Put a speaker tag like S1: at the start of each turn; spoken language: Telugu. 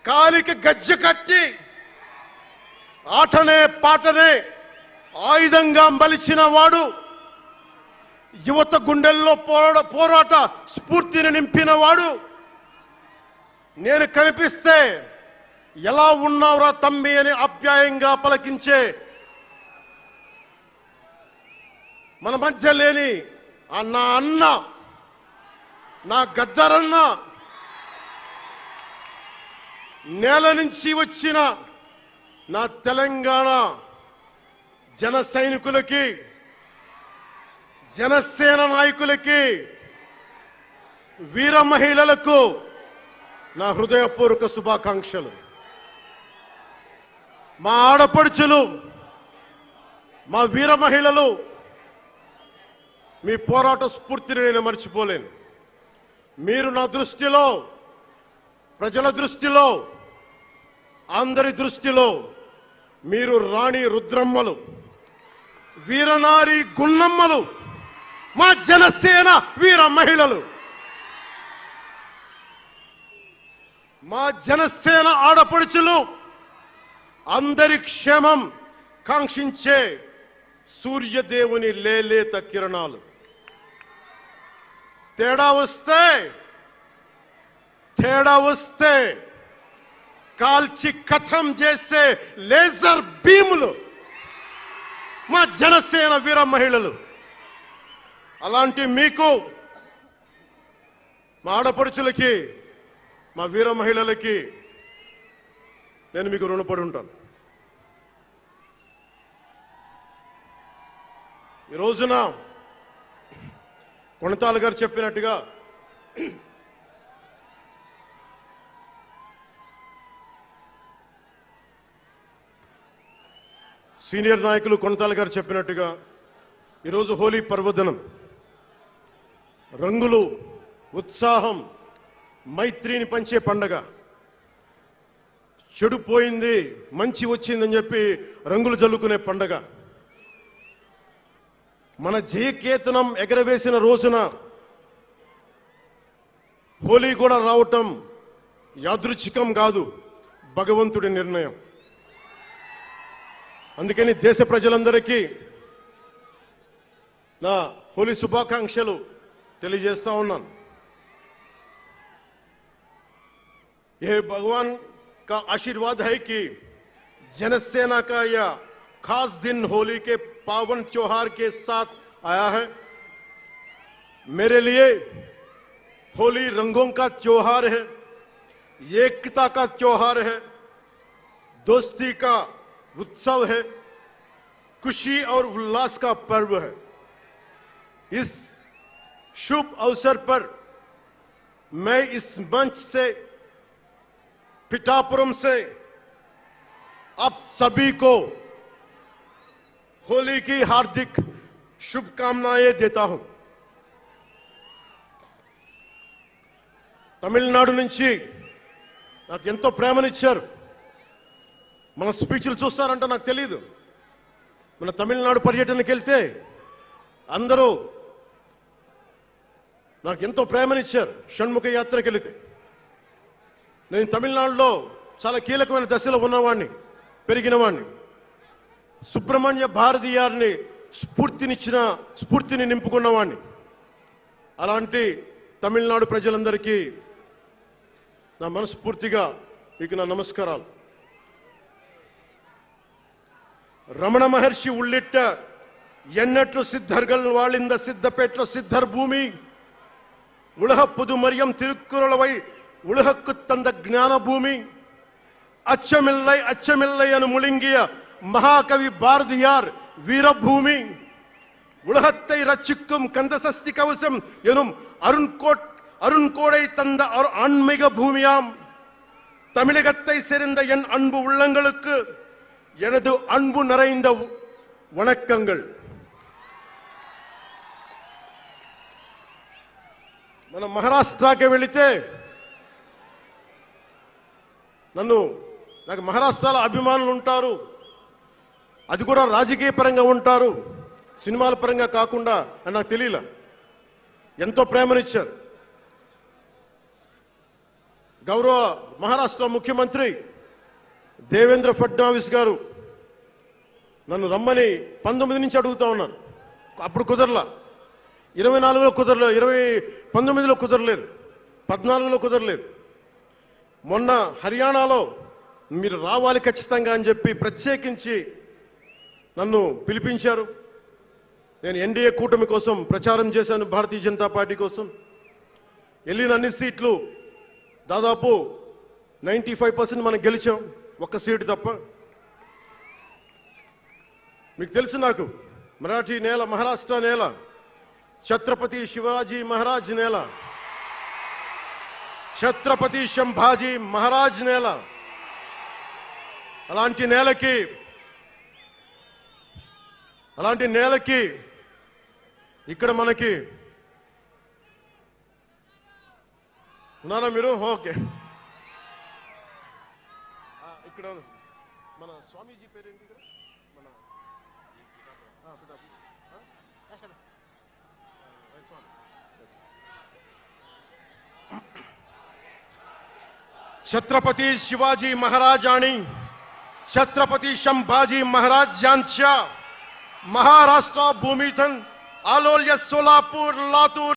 S1: కాలికి గజ్జె కట్టి ఆటనే పాటనే ఆయుధంగా మలిచిన వాడు, యువత గుండెల్లో పోరాట స్ఫూర్తిని నింపిన వాడు, నేను కనిపిస్తే ఎలా ఉన్నావురా తమ్మి అని ఆప్యాయంగా పలకించే మన మధ్య లేని నా అన్న, నా గద్దరన్న, నేల నుంచి వచ్చిన నా తెలంగాణ జన సైనికులకి, జనసేన నాయకులకి, వీర మహిళలకు నా హృదయపూర్వక శుభాకాంక్షలు. మా ఆడపడుచులు, మా వీర మహిళలు, మీ పోరాట స్ఫూర్తిని నేను మర్చిపోలేను. మీరు నా దృష్టిలో, ప్రజల దృష్టిలో, అందరి దృష్టిలో మీరు రాణి రుద్రమ్మలు, వీరనారి గున్నమ్మలు, మా జనసేన వీర మహిళలు. మా జనసేన ఆడపడుచులు అందరి క్షేమం కాంక్షించే సూర్యదేవుని లేలేత కిరణాలు. తేడా వస్తే కాల్చి కథం చేసే లేజర్ బీములు మా జనసేన వీర మహిళలు. అలాంటి మీకు, మా ఆడపడుచులకి, మా వీర మహిళలకి నేను మీకు రుణపడి ఉంటాను. ఈ రోజున కొణతాల గారు చెప్పినట్టుగా సీనియర్ నాయకులు కొణతాల గారు చెప్పినట్టుగా ఈరోజు హోలీ పర్వదినం. రంగులు, ఉత్సాహం, మైత్రిని పంచే పండగ. చెడు పోయింది, మంచి వచ్చిందని చెప్పి రంగులు జల్లుకునే పండగ. మన జయకేతనం ఎగరవేసిన రోజున హోలీ కూడా రావటం యాదృచ్ఛికం కాదు, భగవంతుడి నిర్ణయం. అందుకని దేశ ప్రజలందరికీ నా హోలీ శుభాకాంక్షలు తెలియజేస్తా ఉన్నాను. ये भगवान का आशीर्वाद है कि जनसेना का यह खास दिन होली के पावन त्योहार के साथ आया है. मेरे लिए होली रंगों का त्योहार है, एकता का त्योहार है, दोस्ती का उत्सव है, खुशी और उल्लास का पर्व है. इस शुभ अवसर पर मैं इस मंच से, पिठापुरम से आप सभी को होली की हार्दिक शुभकामनाएं देता हूं. తమిళనాడు నుంచి నాకు ఎంతో ప్రేమనిచ్చారు. మన స్పీచ్లు చూస్తారంటే నాకు తెలియదు. మన తమిళనాడు పర్యటనకి వెళ్తే అందరూ నాకు ఎంతో ప్రేమనిచ్చారు. షణ్ముఖ యాత్రకి వెళితే నేను తమిళనాడులో చాలా కీలకమైన దశలో ఉన్నవాడిని, పెరిగినవాడిని. సుబ్రహ్మణ్య భారతీయారిని స్ఫూర్తిని నింపుకున్నవాడిని. అలాంటి తమిళనాడు ప్రజలందరికీ నా మనస్ఫూర్తిగా మీకు నా నమస్కారాలు. రమణ మహర్షి ఉళ్ళిట్ట ఎన్నట్లు సిద్ధర్గల్ వాళింద సిద్ధపేట్ల సిద్ధర్ భూమి ఉలహ పుదుమరియం తిరుక్కురళవై உலகுக்கு தந்த ஞான பூமி அச்சமில்லை என முழுங்கிய மகாகவி பாரதியார் வீரபூமி உலகத்தை ரட்சிக்கும் கந்தசஷ்டி கவசம் எனும் அருண்கோடை தந்த ஆன்மீக பூமியாம் தமிழகத்தை சேர்ந்த என் அன்பு உள்ளங்களுக்கு எனது அன்பு நிறைந்த வணக்கங்கள். మనం మహారాష్ట్రకి వెళితే నాకు మహారాష్ట్రలో అభిమానులు ఉంటారు. అది కూడా రాజకీయ పరంగా ఉంటారు, సినిమాల పరంగా కాకుండా అని నాకు తెలియలా. ఎంతో ప్రేమనిచ్చారు. గౌరవ మహారాష్ట్ర ముఖ్యమంత్రి దేవేంద్ర ఫడ్నవీస్ గారు నన్ను రమ్మని 19 నుంచి అడుగుతా ఉన్నారు. అప్పుడు కుదరలా, 24లో కుదరలేదు, 19లో కుదరలేదు, 14లో కుదరలేదు. మొన్న హర్యానాలో మీరు రావాలి ఖచ్చితంగా అని చెప్పి ప్రత్యేకించి నన్ను పిలిపించారు. నేను ఎన్డీఏ కూటమి కోసం ప్రచారం చేశాను, భారతీయ జనతా పార్టీ కోసం. వెళ్ళిన అన్ని సీట్లు దాదాపు 95% మనం గెలిచాం, ఒక్క సీటు తప్ప. మీకు తెలుసు, నాకు మరాఠీ నేల, మహారాష్ట్ర నేల, ఛత్రపతి శివాజీ మహారాజ్ నేల, ఛత్రపతి సంభాజీ మహారాజ్ నేల. అలాంటి నేలకి ఇక్కడ మనకి ఉన్నారా మీరు? ఓకే. ఇక్కడ మన స్వామీజీ పేరేంటి? ఇక్కడ మన छत्रपती शिवाजी महाराज आणि छत्रपती संभाजी महाराज यांच्या महाराष्ट्र भूमीतून आलोल्य सोलापूर, लातूर